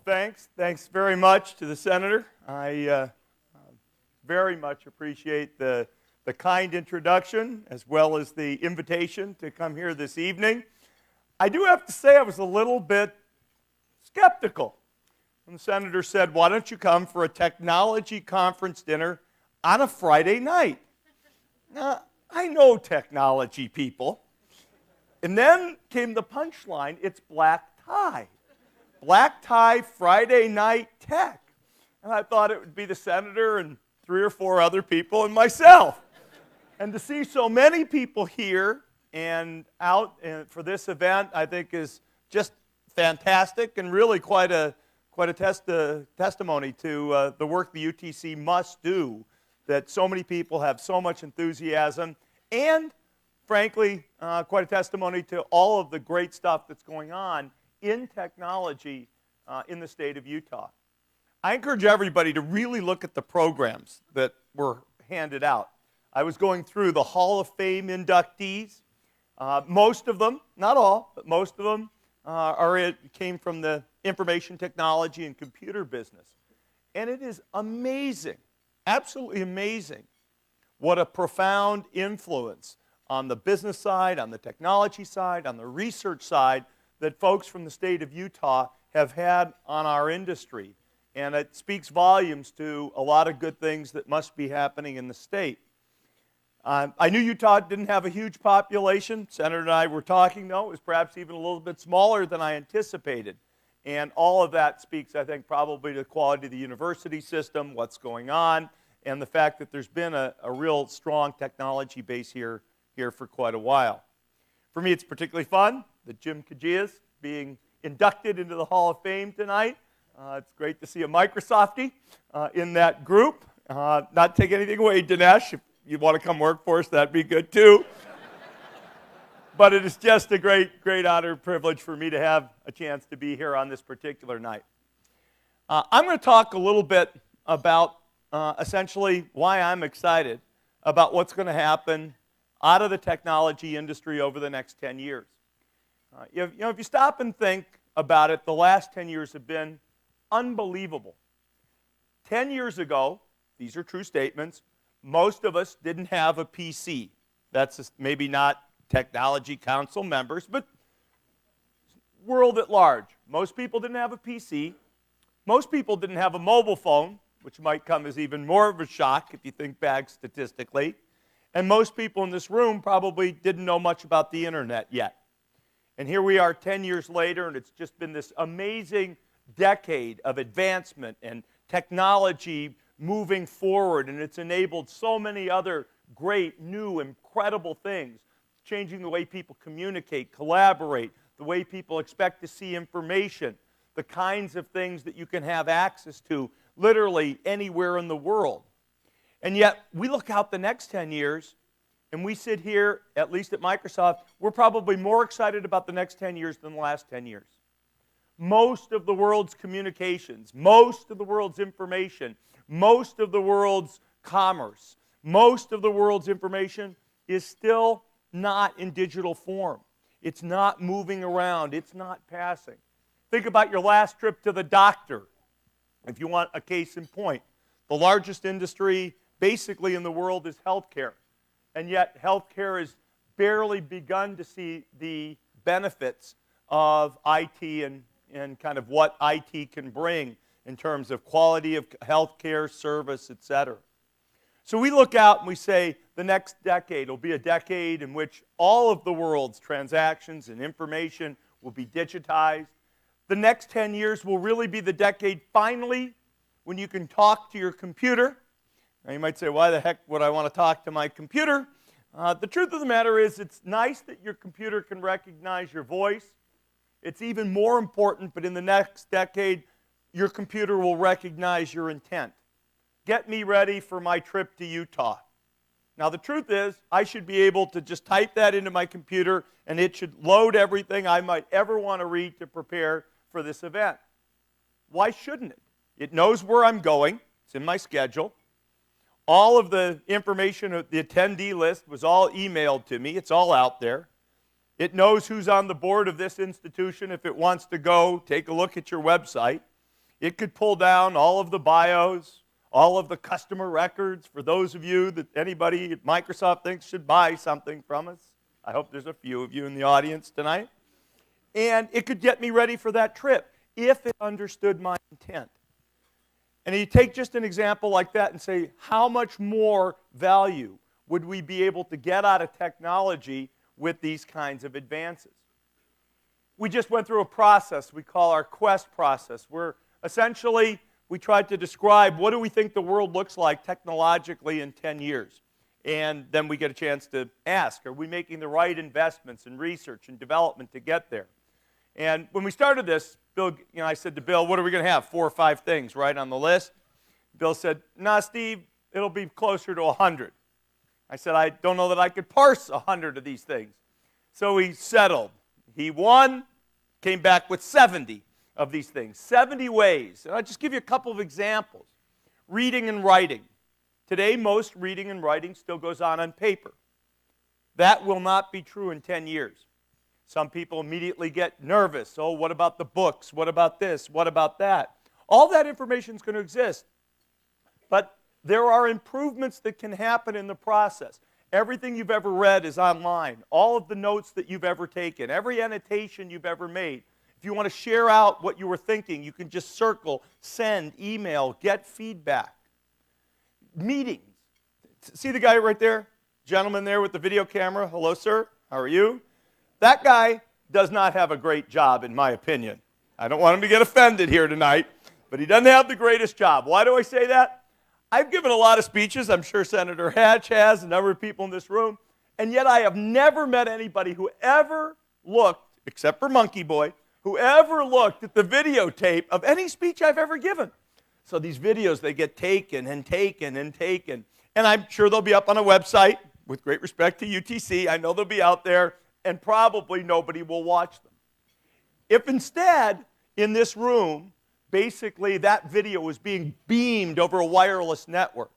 thanks. Thanks very much to the Senator. I very much appreciate the kind introduction as well as the invitation to come here this evening. I do have to say I was a little bit skeptical when the Senator said, why don't you come for a technology conference dinner on a Friday night? Now, I know technology people. And then came the punchline, it's black tie. Black tie Friday night tech. And I thought it would be the Senator and 3 or 4 other people and myself. And to see so many people here and out for this event, I think is just fantastic and really quite a testimony to the work the UTC must do, that so many people have so much enthusiasm, and frankly, quite a testimony to all of the great stuff that's going on in technology in the state of Utah. I encourage everybody to really look at the programs that were handed out. I was going through the Hall of Fame inductees. Most of them, not all, but most of them came from the information technology and computer business. And it is amazing, absolutely amazing, what a profound influence on the business side, on the technology side, on the research side that folks from the state of Utah have had on our industry. And it speaks volumes to a lot of good things that must be happening in the state. I knew Utah didn't have a huge population. Senator and I were talking, though. It was perhaps even a little bit smaller than I anticipated. And all of that speaks, I think, probably to the quality of the university system, what's going on, and the fact that there's been a real strong technology base here for quite a while. For me, it's particularly fun that Jim Kajia's being inducted into the Hall of Fame tonight. It's great to see a Microsoftie in that group. Not take anything away, Dinesh. If you want to come work for us, that'd be good too. But it is just a great honor and privilege for me to have a chance to be here on this particular night. I'm going to talk a little bit about essentially why I'm excited about what's going to happen out of the technology industry over the next 10 years. If you stop and think about it, the last 10 years have been unbelievable. 10 years ago, these are true statements, most of us didn't have a PC. That's maybe not technology council members, but world at large. Most people didn't have a PC. Most people didn't have a mobile phone, which might come as even more of a shock if you think back statistically. And most people in this room probably didn't know much about the internet yet. And here we are 10 years later, and it's just been this amazing decade of advancement and technology moving forward, and it's enabled so many other great, new, incredible things, changing the way people communicate, collaborate, the way people expect to see information, the kinds of things that you can have access to literally anywhere in the world. And yet, we look out the next 10 years, and we sit here, at least at Microsoft, we're probably more excited about the next 10 years than the last 10 years. Most of the world's communications, most of the world's information, most of the world's commerce, most of the world's information is still not in digital form. It's not moving around. It's not passing. Think about your last trip to the doctor, if you want a case in point. The largest industry basically in the world is healthcare. And yet healthcare has barely begun to see the benefits of IT and kind of what IT can bring in terms of quality of healthcare, service, etc. So we look out and we say the next decade will be a decade in which all of the world's transactions and information will be digitized. The next 10 years will really be the decade finally when you can talk to your computer. Now you might say, why the heck would I want to talk to my computer? The truth of the matter is it's nice that your computer can recognize your voice. It's even more important, but in the next decade, your computer will recognize your intent. Get me ready for my trip to Utah. Now the truth is, I should be able to just type that into my computer and it should load everything I might ever want to read to prepare for this event. Why shouldn't it? It knows where I'm going. It's in my schedule. All of the information of the attendee list was all emailed to me. It's all out there. It knows who's on the board of this institution if it wants to go take a look at your website. It could pull down all of the bios, all of the customer records for those of you that anybody at Microsoft thinks should buy something from us. I hope there's a few of you in the audience tonight. And it could get me ready for that trip if it understood my intent. And you take just an example like that and say, how much more value would we be able to get out of technology with these kinds of advances? We just went through a process we call our Quest process, where essentially we tried to describe what do we think the world looks like technologically in 10 years. And then we get a chance to ask, are we making the right investments in research and development to get there? And when we started this, Bill, I said to Bill, what are we going to have? 4 or 5 things, right, on the list? Bill said, nah, Steve, it'll be closer to 100. I said, I don't know that I could parse 100 of these things. So he settled. He won, came back with 70 of these things, 70 ways. And I'll just give you a couple of examples. Reading and writing. Today, most reading and writing still goes on paper. That will not be true in 10 years. Some people immediately get nervous. Oh, what about the books? What about this? What about that? All that information is going to exist. But there are improvements that can happen in the process. Everything you've ever read is online. All of the notes that you've ever taken, every annotation you've ever made. If you want to share out what you were thinking, you can just circle, send, email, get feedback. Meetings. See the guy right there? Gentleman there with the video camera. Hello, sir. How are you? That guy does not have a great job, in my opinion. I don't want him to get offended here tonight, but he doesn't have the greatest job. Why do I say that? I've given a lot of speeches. I'm sure Senator Hatch has, a number of people in this room, and yet I have never met anybody who ever looked, except for Monkey Boy, who ever looked at the videotape of any speech I've ever given. So these videos, they get taken and taken and taken, and I'm sure they'll be up on a website, with great respect to UTC. I know they'll be out there, and probably nobody will watch them. If instead, in this room, basically that video was being beamed over a wireless network,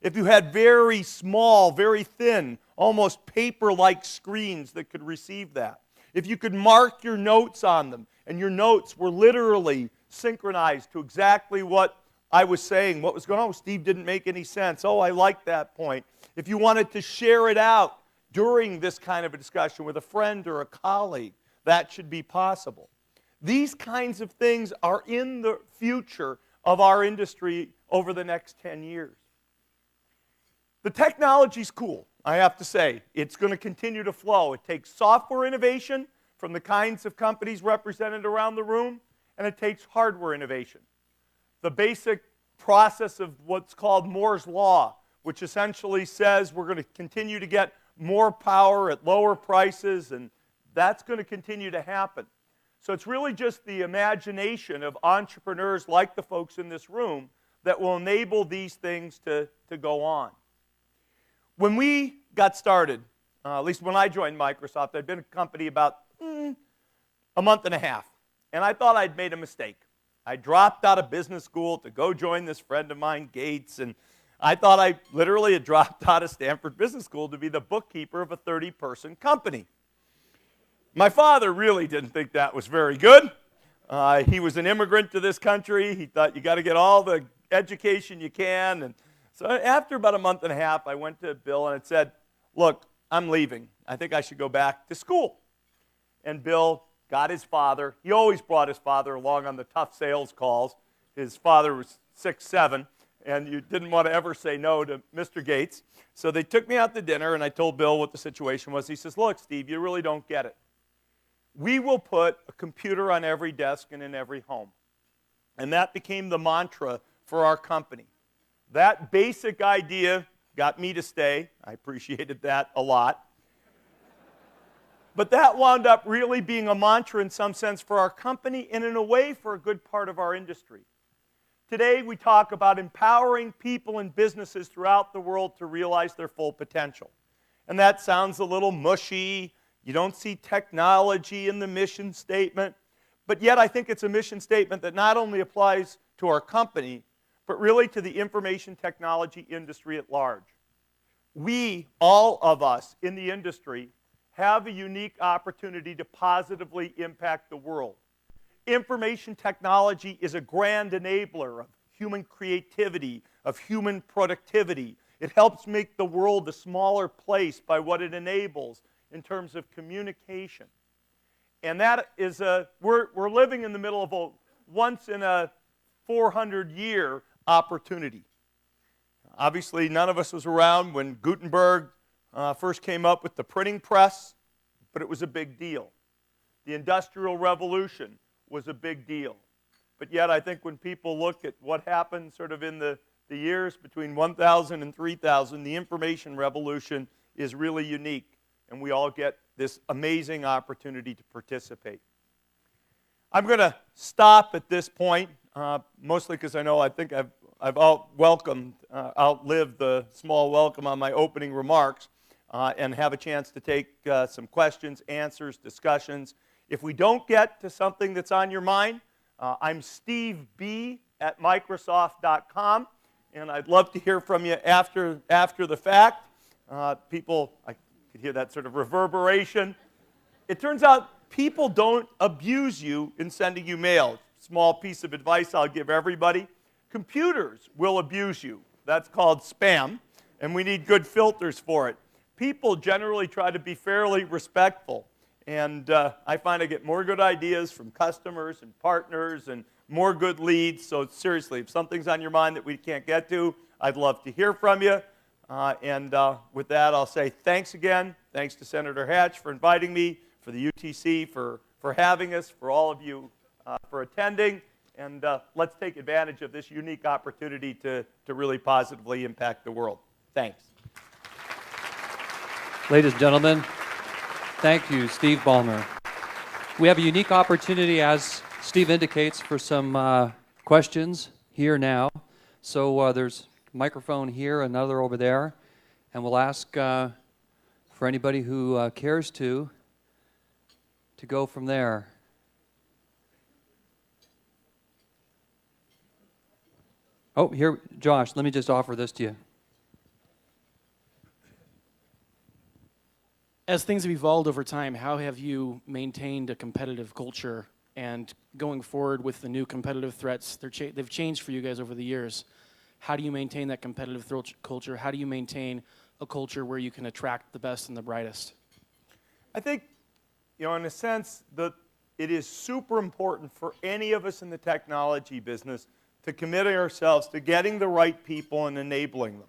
if you had very small, very thin, almost paper-like screens that could receive that, if you could mark your notes on them, and your notes were literally synchronized to exactly what I was saying, what was going on, Steve didn't make any sense, oh, I like that point. If you wanted to share it out during this kind of a discussion with a friend or a colleague, that should be possible. These kinds of things are in the future of our industry over the next 10 years. The technology's cool, I have to say. It's going to continue to flow. It takes software innovation from the kinds of companies represented around the room, and it takes hardware innovation. The basic process of what's called Moore's Law, which essentially says we're going to continue to get more power at lower prices, and that's going to continue to happen. So it's really just the imagination of entrepreneurs like the folks in this room that will enable these things to go on. When we got started, at least when I joined Microsoft, I'd been a company about a month and a half, and I thought I'd made a mistake. I dropped out of business school to go join this friend of mine, Gates, and I thought I literally had dropped out of Stanford Business School to be the bookkeeper of a 30-person company. My father really didn't think that was very good. He was an immigrant to this country. He thought you got to get all the education you can. And so after about a month and a half, I went to Bill and I said, look, I'm leaving. I think I should go back to school. And Bill got his father. He always brought his father along on the tough sales calls. His father was 6'7", and you didn't want to ever say no to Mr. Gates. So they took me out to dinner, and I told Bill what the situation was. He says, look, Steve, you really don't get it. We will put a computer on every desk and in every home. And that became the mantra for our company. That basic idea got me to stay. I appreciated that a lot. But that wound up really being a mantra in some sense for our company and in a way for a good part of our industry. Today we talk about empowering people and businesses throughout the world to realize their full potential. And that sounds a little mushy. You don't see technology in the mission statement. But yet I think it's a mission statement that not only applies to our company, but really to the information technology industry at large. We, all of us in the industry, have a unique opportunity to positively impact the world. Information technology is a grand enabler of human creativity, of human productivity. It helps make the world a smaller place by what it enables in terms of communication. And that is we're living in the middle of a once in a 400-year opportunity. Obviously, none of us was around when Gutenberg first came up with the printing press, but it was a big deal. The Industrial Revolution was a big deal. But yet, I think when people look at what happened sort of in the years between 1000 and 3000, the information revolution is really unique, and we all get this amazing opportunity to participate. I'm going to stop at this point, mostly because I think I've outlived the small welcome on my opening remarks, and have a chance to take some questions, answers, discussions. If we don't get to something that's on your mind, I'm Steve B. at Microsoft.com, and I'd love to hear from you after the fact. People, I could hear that sort of reverberation. It turns out people don't abuse you in sending you mail. Small piece of advice I'll give everybody. Computers will abuse you. That's called spam, and we need good filters for it. People generally try to be fairly respectful, and I find I get more good ideas from customers and partners and more good leads. So seriously, if something's on your mind that we can't get to, I'd love to hear from you. With that, I'll say thanks again. Thanks to Senator Hatch for inviting me, for the UTC for having us, for all of you for attending. And let's take advantage of this unique opportunity to really positively impact the world. Thanks. Ladies and gentlemen, thank you, Steve Ballmer. We have a unique opportunity, as Steve indicates, for some questions here now. So there's a microphone here, another over there, and we'll ask for anybody who cares to go from there. Oh, here, Josh, let me just offer this to you. As things have evolved over time, how have you maintained a competitive culture? And going forward with the new competitive threats, they've changed for you guys over the years. How do you maintain that competitive culture? How do you maintain a culture where you can attract the best and the brightest? I think, in a sense, it is super important for any of us in the technology business to commit ourselves to getting the right people and enabling them.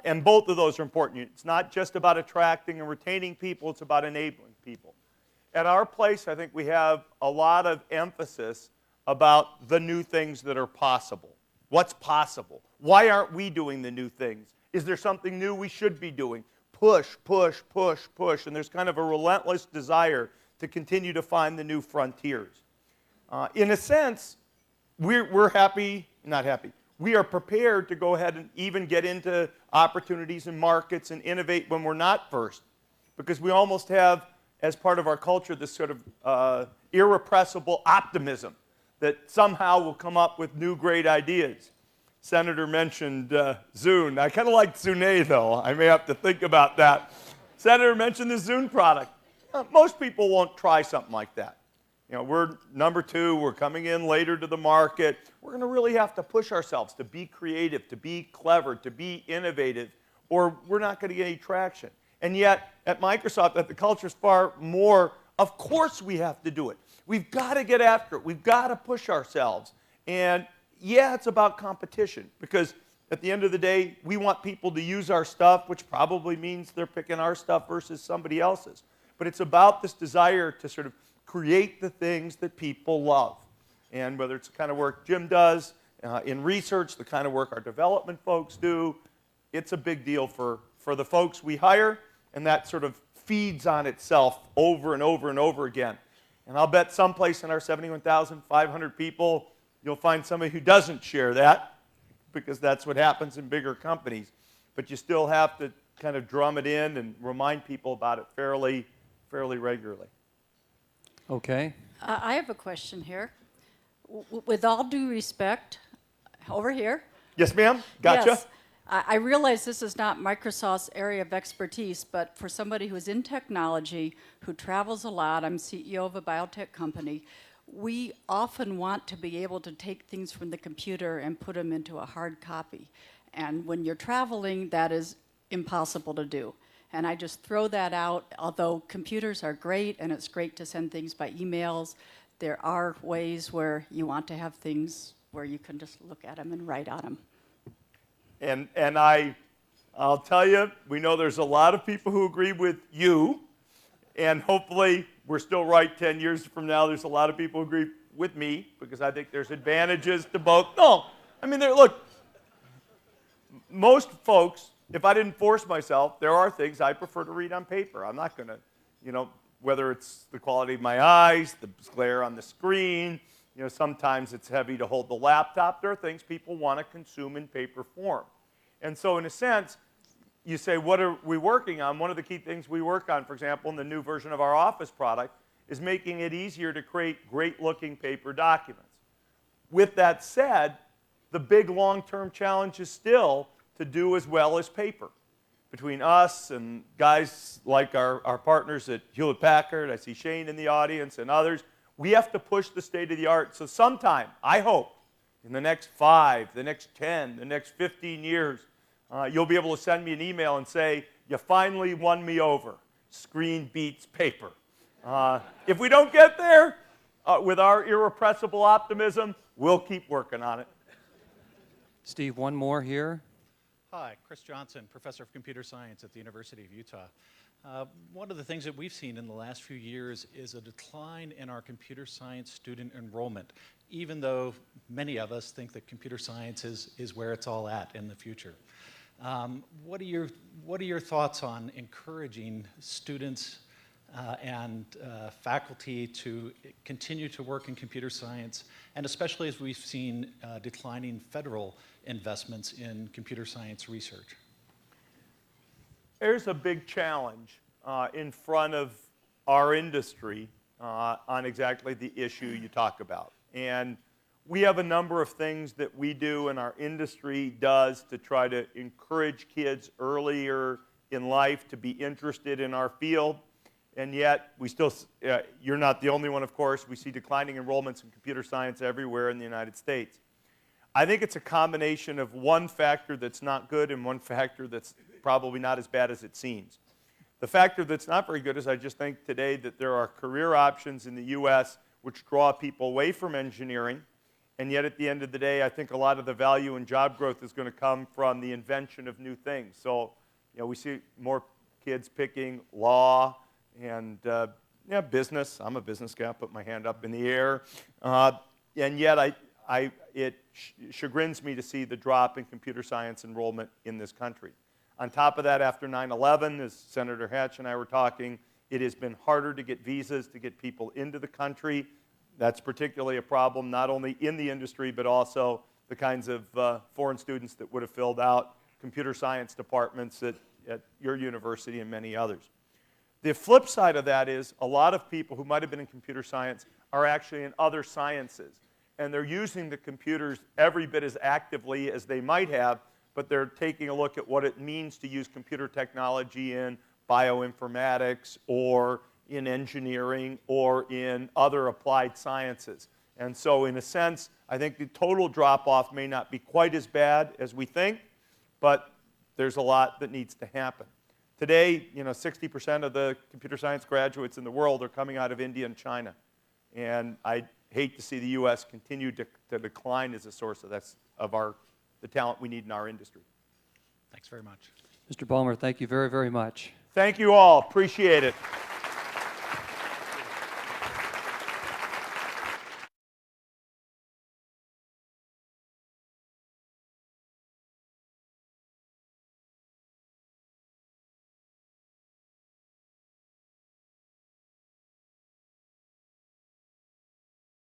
And both of those are important. It's not just about attracting and retaining people, it's about enabling people. At our place, I think we have a lot of emphasis about the new things that are possible. What's possible? Why aren't we doing the new things? Is there something new we should be doing? Push, push, push, push. And there's kind of a relentless desire to continue to find the new frontiers. In a sense, we're happy, not happy. We are prepared to go ahead and even get into opportunities and markets and innovate when we're not first, because we almost have, as part of our culture, this sort of irrepressible optimism that somehow we'll come up with new great ideas. Senator mentioned Zune. I kind of like Zune, though. I may have to think about that. Senator mentioned the Zune product. Most people won't try something like that. We're number 2. We're coming in later to the market. We're going to really have to push ourselves to be creative, to be clever, to be innovative, or we're not going to get any traction. And yet, at Microsoft, the culture is far more, of course we have to do it. We've got to get after it. We've got to push ourselves. And yeah, it's about competition, because at the end of the day, we want people to use our stuff, which probably means they're picking our stuff versus somebody else's. But it's about this desire to sort of create the things that people love. And whether it's the kind of work Jim does in research, the kind of work our development folks do, it's a big deal for the folks we hire, and that sort of feeds on itself over and over and over again. And I'll bet someplace in our 71,500 people, you'll find somebody who doesn't share that, because that's what happens in bigger companies. But you still have to kind of drum it in and remind people about it fairly regularly. Okay. I have a question here. With all due respect, over here. Yes, ma'am. Gotcha. Yes. I realize this is not Microsoft's area of expertise, but for somebody who's in technology, who travels a lot, I'm CEO of a biotech company, we often want to be able to take things from the computer and put them into a hard copy. And when you're traveling, that is impossible to do. And I just throw that out. Although computers are great and it's great to send things by emails, there are ways where you want to have things where you can just look at them and write on them. And I'll tell you, we know there's a lot of people who agree with you, and hopefully we're still right 10 years from now. There's a lot of people who agree with me, because I think there's advantages to both. No, I mean, look, most folks, if I didn't force myself, there are things I prefer to read on paper. I'm not going to, whether it's the quality of my eyes, the glare on the screen, sometimes it's heavy to hold the laptop. There are things people want to consume in paper form. And so in a sense, you say, what are we working on? One of the key things we work on, for example, in the new version of our Office product, is making it easier to create great-looking paper documents. With that said, the big long-term challenge is still to do as well as paper. Between us and guys like our partners at Hewlett-Packard, I see Shane in the audience, and others, we have to push the state of the art. So sometime, I hope, in the next 5, the next 10, the next 15 years, you'll be able to send me an email and say, you finally won me over. Screen beats paper. If we don't get there, with our irrepressible optimism, we'll keep working on it. Steve, one more here. Hi, Chris Johnson, Professor of Computer Science at the University of Utah. One of the things that we've seen in the last few years is a decline in our computer science student enrollment, even though many of us think that computer science is where it's all at in the future. What are your thoughts on encouraging students and faculty to continue to work in computer science, and especially as we've seen declining federal investments in computer science research? There's a big challenge in front of our industry on exactly the issue you talk about. And we have a number of things that we do and our industry does to try to encourage kids earlier in life to be interested in our field. And yet, we still, you're not the only one, of course. We see declining enrollments in computer science everywhere in the United States. I think it's a combination of one factor that's not good and one factor that's probably not as bad as it seems. The factor that's not very good is I just think today that there are career options in the U.S. which draw people away from engineering, and yet at the end of the day, I think a lot of the value and job growth is going to come from the invention of new things. So, we see more kids picking law and business. I'm a business guy. I put my hand up in the air. And yet it chagrins me to see the drop in computer science enrollment in this country. On top of that, after 9/11, as Senator Hatch and I were talking, it has been harder to get visas to get people into the country. That's particularly a problem not only in the industry, but also the kinds of foreign students that would have filled out computer science departments at your university and many others. The flip side of that is a lot of people who might have been in computer science are actually in other sciences. And they're using the computers every bit as actively as they might have, but they're taking a look at what it means to use computer technology in bioinformatics or in engineering or in other applied sciences. And so in a sense, I think the total drop-off may not be quite as bad as we think, but there's a lot that needs to happen. Today, 60% of the computer science graduates in the world are coming out of India and China. And I hate to see the U.S. continue to decline as a source of the talent we need in our industry. Thanks very much. Mr. Ballmer, thank you very, very much. Thank you all. Appreciate it.